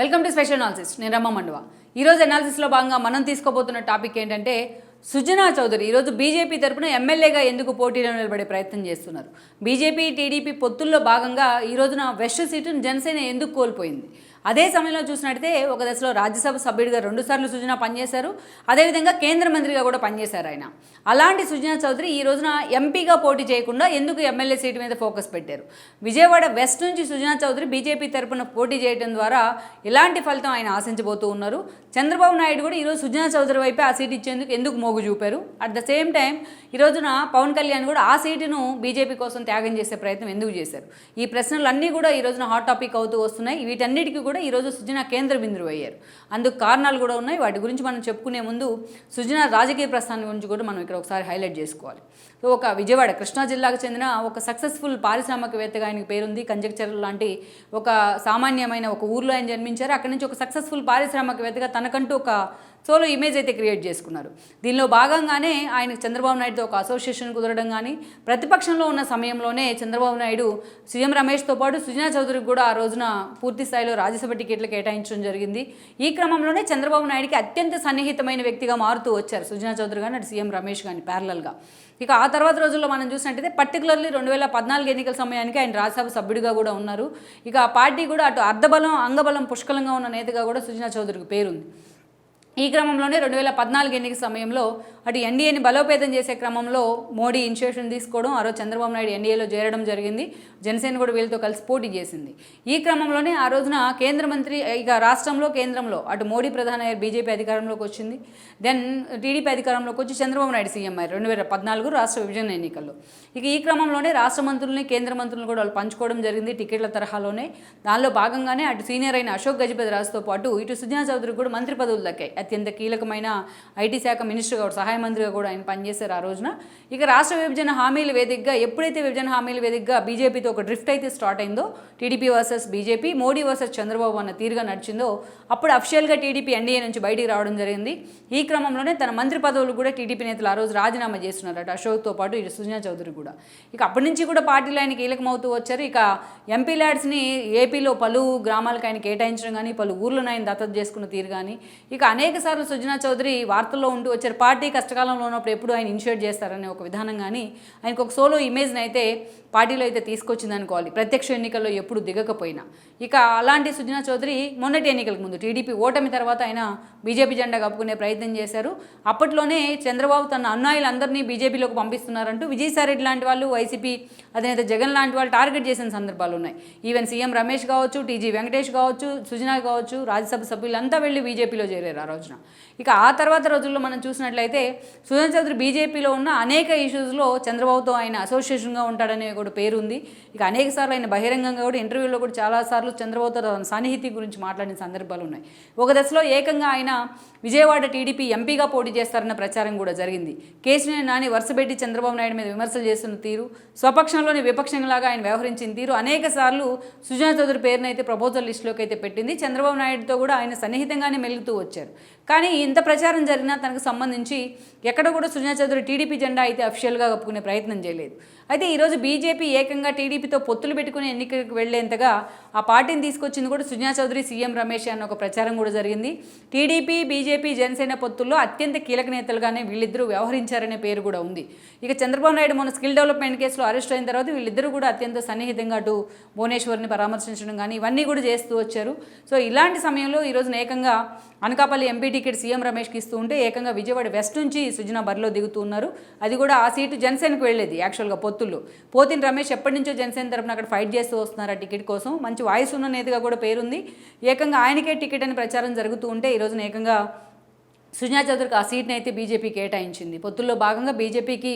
Welcome to special analysis. నేను రమ్మ మండువా. ఈరోజు అనాలిసిస్లో భాగంగా మనం తీసుకోబోతున్న టాపిక్ ఏంటంటే సుజనా చౌదరి ఈరోజు బీజేపీ తరపున ఎమ్మెల్యేగా ఎందుకు పోటీలో నిలబడే ప్రయత్నం చేస్తున్నారు. బీజేపీ టీడీపీ పొత్తుల్లో భాగంగా ఈ రోజున వెస్ట్ సీటును జనసేన ఎందుకు కోల్పోయింది. అదే సమయంలో చూసినట్టయితే ఒక దశలో రాజ్యసభ సభ్యుడిగా 2 సార్లు సుజనా పనిచేశారు. అదేవిధంగా కేంద్ర మంత్రిగా కూడా పనిచేశారు ఆయన. అలాంటి సుజనా చౌదరి ఈ రోజున ఎంపీగా పోటీ చేయకుండా ఎందుకు ఎమ్మెల్యే సీటు మీద ఫోకస్ పెట్టారు. విజయవాడ వెస్ట్ నుంచి సుజనా చౌదరి బీజేపీ తరపున పోటీ చేయడం ద్వారా ఎలాంటి ఫలితం ఆయన ఆశించబోతూ ఉన్నారు. చంద్రబాబు నాయుడు కూడా ఈరోజు సుజనా చౌదరి వైపే ఆ సీటు ఇచ్చేందుకు ఎందుకు మోగు చూపారు. అట్ ద సేమ్ టైం ఈ రోజున పవన్ కళ్యాణ్ కూడా ఆ సీటును బీజేపీ కోసం త్యాగం చేసే ప్రయత్నం ఎందుకు చేశారు. ఈ ప్రశ్నలన్నీ కూడా ఈ రోజున హాట్ టాపిక్ అవుతూ వస్తున్నాయి. వీటన్నిటికీ కూడా ఈరోజు సుజనా కేంద్ర బిందువు అయ్యారు. అందుకు కారణాలు కూడా ఉన్నాయి. వాటి గురించి మనం చెప్పుకునే ముందు సుజనా రాజకీయ ప్రస్థానం గురించి కూడా మనం ఇక్కడ ఒకసారి హైలైట్ చేసుకోవాలి. సో ఒక విజయవాడ కృష్ణా జిల్లాకు చెందిన ఒక సక్సెస్ఫుల్ పారిశ్రామికవేత్తగా ఆయనకి పేరుంది. కంజక్చర్ లాంటి ఒక సామాన్యమైన ఒక ఊర్లో ఆయన జన్మించారు. అక్కడి నుంచి ఒక సక్సెస్ఫుల్ పారిశ్రామికవేత్తగా తనకంటూ ఒక సోలో ఇమేజ్ అయితే క్రియేట్ చేసుకున్నారు. దీనిలో భాగంగానే ఆయన చంద్రబాబు నాయుడుతో ఒక అసోసియేషన్ కుదరడం కానీ, ప్రతిపక్షంలో ఉన్న సమయంలోనే చంద్రబాబు నాయుడు సీఎం రమేష్తో పాటు సుజనా చౌదరికి కూడా ఆ రోజున పూర్తి స్థాయిలో రాజ్యసభ టికెట్లు కేటాయించడం జరిగింది. ఈ క్రమంలోనే చంద్రబాబు నాయుడికి అత్యంత సన్నిహితమైన వ్యక్తిగా మారుతూ వచ్చారు సుజనా చౌదరి కానీ అటు సీఎం రమేష్ కానీ ప్యారలల్గా. ఇక ఆ తర్వాత రోజుల్లో మనం చూసినట్టయితే పర్టికులర్లీ 2014 ఎన్నికల సమయానికి ఆయన రాజ్యసభ సభ్యుడిగా కూడా ఉన్నారు. ఇక ఆ పార్టీ కూడా అటు అర్ధబలం అంగబలం పుష్కలంగా ఉన్న నేతగా కూడా సుజనా చౌదరికి పేరుంది. ఈ క్రమంలోనే 2014 ఎన్నికల సమయంలో అటు ఎన్డీఏని బలోపేతం చేసే క్రమంలో మోడీ ఇనిషియేషన్ తీసుకోవడం, ఆ రోజు చంద్రబాబు నాయుడు ఎన్డీఏలో చేరడం జరిగింది. జనసేన కూడా వీళ్ళతో కలిసి పోటీ చేసింది. ఈ క్రమంలోనే ఆ రోజున కేంద్ర మంత్రి ఇక రాష్ట్రంలో కేంద్రంలో అటు మోడీ ప్రధాన బీజేపీ అధికారంలోకి వచ్చింది. దెన్ టీడీపీ అధికారంలోకి వచ్చి చంద్రబాబు నాయుడు సీఎం అయ్యారు 2014 రాష్ట్ర విభజన ఎన్నికల్లో. ఇక ఈ క్రమంలోనే రాష్ట్ర మంత్రుల్ని కేంద్ర మంత్రులను కూడా వాళ్ళు పంచుకోవడం జరిగింది టికెట్ల తరహాలోనే. దానిలో భాగంగానే అటు సీనియర్ అయిన అశోక్ గజపతి రాజుతో పాటు ఇటు సుజనా చౌదరికి కూడా మంత్రి పదవులు దక్కాయి. అత్యంత కీలకమైన ఐటీ శాఖ మినిస్టర్గా కూడా సహాయ మంత్రిగా కూడా ఆయన పనిచేశారు ఆ రోజున. ఇక రాష్ట్ర విభజన హామీల వేదికగా ఎప్పుడైతే విభజన హామీల వేదికగా బీజేపీతో ఒక డ్రిఫ్ట్ అయితే స్టార్ట్ అయిందో, TDP versus BJP, Modi versus Chandrababu అన్న తీరుగా నడిచిందో, అప్పుడు అఫిషియల్గా టీడీపీ ఎన్డీఏ నుంచి బయటికి రావడం జరిగింది. ఈ క్రమంలోనే తన మంత్రి పదవులు కూడా టీడీపీ నేతలు ఆ రోజు రాజీనామా చేస్తున్నారు అటు అశోక్తో పాటు ఇటు సుజనా చౌదరి కూడా. ఇక అప్పటి నుంచి కూడా పార్టీలో ఆయన కీలకమవుతూ వచ్చారు. ఇక ఎంపీ ల్యాడ్స్ని ఏపీలో పలు గ్రామాలకు ఆయన కేటాయించడం కానీ, పలు ఊర్లను ఆయన దత్తత చేసుకున్న తీరు కానీ, ఇక అనేక సార్లు సుజనా చౌదరి వార్తల్లో ఉంటూ వచ్చారు. పార్టీ కష్టకాలంలో ఉన్నప్పుడు ఎప్పుడు ఆయన ఇనిషియేట్ చేస్తారనే ఒక విధానం కానీ, ఆయనకు ఒక సోలో ఇమేజ్ని అయితే పార్టీలో అయితే తీసుకొచ్చింది అనుకోవాలి, ప్రత్యక్ష ఎన్నికల్లో ఎప్పుడు దిగకపోయినా. ఇక అలాంటి సుజనా చౌదరి మొన్నటి ఎన్నికలకు ముందు టీడీపీ ఓటమి తర్వాత ఆయన బీజేపీ జెండా కప్పుకునే ప్రయత్నం చేశారు. అప్పట్లోనే చంద్రబాబు తన అన్నాయిలందరినీ బీజేపీలోకి పంపిస్తున్నారంటూ విజయసాయిరెడ్డి లాంటి వాళ్ళు, వైసీపీ అధినేత జగన్ లాంటి వాళ్ళు టార్గెట్ చేసిన సందర్భాలు ఉన్నాయి. ఈవెన్ సీఎం రమేష్ కావచ్చు, టీజీ వెంకటేష్ కావచ్చు, సుజనా కావచ్చు, రాజ్యసభ సభ్యులంతా వెళ్ళి బీజేపీలో చేరారు ఆ రోజున. ఇక ఆ తర్వాత రోజుల్లో మనం చూసినట్లయితే సుజనా చౌదరి బీజేపీలో ఉన్న అనేక ఇష్యూస్లో చంద్రబాబుతో ఆయన అసోసియేషన్గా ఉంటాడనే కూడా పేరు ఉంది. ఇక అనేక సార్లు ఆయన బహిరంగంగా కూడా ఇంటర్వ్యూలో కూడా చాలాసార్లు చంద్రబాబుతో సాన్నిహిత్యం గురించి మాట్లాడిన సందర్భాలు ఉన్నాయి. ఒక దశలో ఏకంగా ఆయన విజయవాడ టీడీపీ ఎంపీగా పోటీ చేస్తారన్న ప్రచారం కూడా జరిగింది. కేసీఆర్ నాని వరుసపెట్టి చంద్రబాబు నాయుడు మీద విమర్శలు చేస్తున్న తీరు, స్వపక్షంలోని విపక్షంలాగా ఆయన వ్యవహరించిన తీరు అనేక సార్లు సుజనా చౌదరి పేరునైతే ప్రపోజల్ లిస్టులోకి అయితే పెట్టింది. చంద్రబాబు నాయుడుతో కూడా ఆయన సన్నిహితంగానే మెలుగుతూ వచ్చారు. కానీ ఇంత ప్రచారం జరిగినా తనకు సంబంధించి ఎక్కడ కూడా సుజనా చౌదరి టీడీపీ జెండా అయితే అఫిషియల్గా కప్పుకునే ప్రయత్నం చేయలేదు. అయితే ఈరోజు బీజేపీ ఏకంగా టీడీపీతో పొత్తులు పెట్టుకుని ఎన్నికలకు వెళ్లేంతగా ఆ పార్టీని తీసుకొచ్చింది కూడా సుజనా చౌదరి, సీఎం రమేష్ అన్న ఒక ప్రచారం కూడా జరిగింది. టీడీపీ, బీజేపీ, జనసేన పొత్తుల్లో అత్యంత కీలక నేతలుగానే వీళ్ళిద్దరూ వ్యవహరించారనే పేరు కూడా ఉంది. ఇక చంద్రబాబు నాయుడు మొన్న స్కిల్ డెవలప్మెంట్ కేసులో అరెస్ట్ అయిన తర్వాత వీళ్ళిద్దరూ కూడా అత్యంత సన్నిహితంగా అటు భువనేశ్వర్ని పరామర్శించడం కానీ ఇవన్నీ కూడా చేస్తూ వచ్చారు. సో ఇలాంటి సమయంలో ఈరోజు ఏకంగా అనకాపల్లి ఎంపీ టికెట్ సీఎం రమేష్కి ఇస్తూ ఉంటే ఏకంగా విజయవాడ వెస్ట్ నుంచి సుజనా బరిలో దిగుతూ ఉన్నారు. అది కూడా ఆ సీటు జనసేనకు వెళ్ళేది యాక్చువల్గా పొత్తుల్లో. పోతిన రమేష్ ఎప్పటి నుంచో జనసేన తరపున అక్కడ ఫైట్ చేస్తూ వస్తున్నారు ఆ టికెట్ కోసం. మంచి వాయిస్ ఉన్న నేతగా కూడా పేరుంది. ఏకంగా ఆయనకే టికెట్ అని ప్రచారం జరుగుతూ ఉంటే ఈరోజున ఏకంగా సుజనా చౌదరికి ఆ సీట్ని అయితే బీజేపీ కేటాయించింది. పొత్తుల్లో భాగంగా బీజేపీకి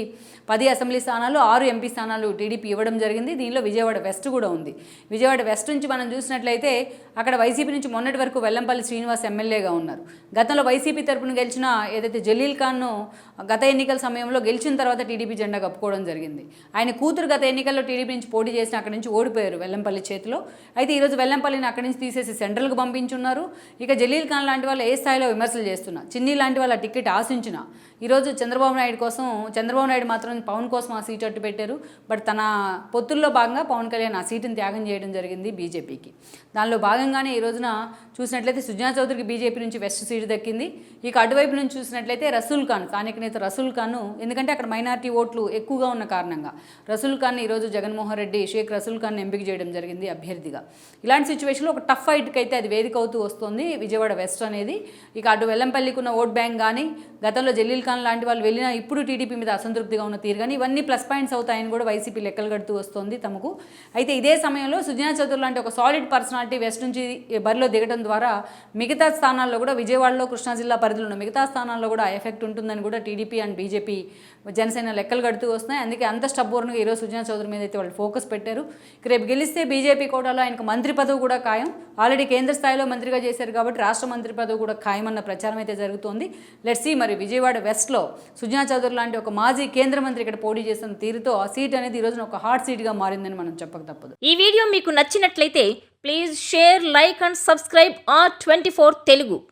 10 అసెంబ్లీ స్థానాలు, 6 ఎంపీ స్థానాలు టీడీపీ ఇవ్వడం జరిగింది. దీనిలో విజయవాడ వెస్ట్ కూడా ఉంది. విజయవాడ వెస్ట్ నుంచి మనం చూసినట్లయితే అక్కడ వైసీపీ నుంచి మొన్నటి వరకు వెల్లంపల్లి శ్రీనివాస్ ఎమ్మెల్యేగా ఉన్నారు. గతంలో వైసీపీ తరపున గెలిచిన ఏదైతే జలీల్ ఖాన్ను గత ఎన్నికల సమయంలో గెలిచిన తర్వాత టీడీపీ జెండా కప్పుకోవడం జరిగింది. ఆయన కూతురు గత ఎన్నికల్లో టీడీపీ నుంచి పోటీ చేసిన అక్కడి నుంచి ఓడిపోయారు వెల్లంపల్లి చేతిలో. అయితే ఈరోజు వెల్లంపల్లిని అక్కడి నుంచి తీసేసి సెంట్రల్కి పంపించున్నారు. ఇక జలీల్ ఖాన్ లాంటి వాళ్ళు ఏ స్థాయిలో విమర్శలు చేస్తున్నారు, చిన్ని లాంటి వాళ్ళ టికెట్ ఆశించిన ఈరోజు చంద్రబాబు నాయుడు మాత్రం పవన్ కోసం ఆ సీట్ అట్టు పెట్టారు. బట్ తన పొత్తుల్లో భాగంగా పవన్ కళ్యాణ్ ఆ సీటుని త్యాగం చేయడం జరిగింది బీజేపీకి. దానిలో భాగంగానే ఈ రోజున చూసినట్లయితే సుజనా చౌదరికి బీజేపీ నుంచి వెస్ట్ సీటు దక్కింది. ఇక అటువైపు నుంచి చూసినట్లయితే రసూల్ ఖాన్, స్థానిక నేత రసూల్ ఖాన్, ఎందుకంటే అక్కడ మైనారిటీ ఓట్లు ఎక్కువగా ఉన్న కారణంగా రసూల్ ఖాన్ ఈరోజు జగన్మోహన్ రెడ్డి షేక్ రసూల్ ఖాన్ ఎంపిక చేయడం జరిగింది అభ్యర్థిగా. ఇలాంటి సిచ్యువేషన్లో ఒక టఫ్ ఫైట్కి అయితే అది వేదిక అవుతూ వస్తుంది విజయవాడ వెస్ట్ అనేది. ఇక అటు వెల్లంపల్లికి ఉన్న ఓట్ బ్యాంక్ కానీ, గతంలో జలీల్ ఖాన్ లాంటి వాళ్ళు వెళ్ళినా ఇప్పుడు టీడీపీ మీద అసంతృప్తిగా ఉన్న తీరు కానీ ఇవన్నీ ప్లస్ పాయింట్స్ అవుతాయని కూడా వైసీపీ లెక్కలు కడుతూ వస్తుంది తమకు. అయితే ఇదే సమయంలో సుజనా చౌదరి లాంటి ఒక సాలిడ్ పర్సనాలిటీ వెస్ట్ నుంచి బరిలో దిగడం ద్వారా మిగతా స్థానాల్లో కూడా విజయవాడలో కృష్ణా జిల్లా పరిధిలో ఉన్న మిగతా స్థానాల్లో కూడా ఆ ఎఫెక్ట్ ఉంటుందని కూడా టీడీపీ అండ్ బీజేపీ జనసేన లెక్కలు కడుతూ వస్తున్నాయి. అందుకే అంత స్టబ్బోర్న్గా ఈరోజు సుజనా చౌదరి మీద అయితే వాళ్ళు ఫోకస్ పెట్టారు. రేపు గెలిస్తే బీజేపీ కోటాలో ఆయనకు మంత్రి పదవి కూడా ఖాయం. ఆల్రెడీ కేంద్ర స్థాయిలో మంత్రిగా చేశారు కాబట్టి రాష్ట్ర మంత్రి పదవి కూడా ఖాయమన్న ప్రచారం అయితే జరుగుతోంది. లెట్స్ సీ మరి విజయవాడ వెస్ట్లో సుజనా చౌదరి లాంటి ఒక మాజీ కేంద్ర మంత్రి ఇక్కడ పోటీ చేస్తున్న తీరుతో ఆ సీట్ అనేది ఈ రోజున ఒక హాట్ సీట్గా మారిందని మనం చెప్పక తప్పదు. ఈ వీడియో మీకు నచ్చినట్లయితే please share, like and subscribe R24 Telugu.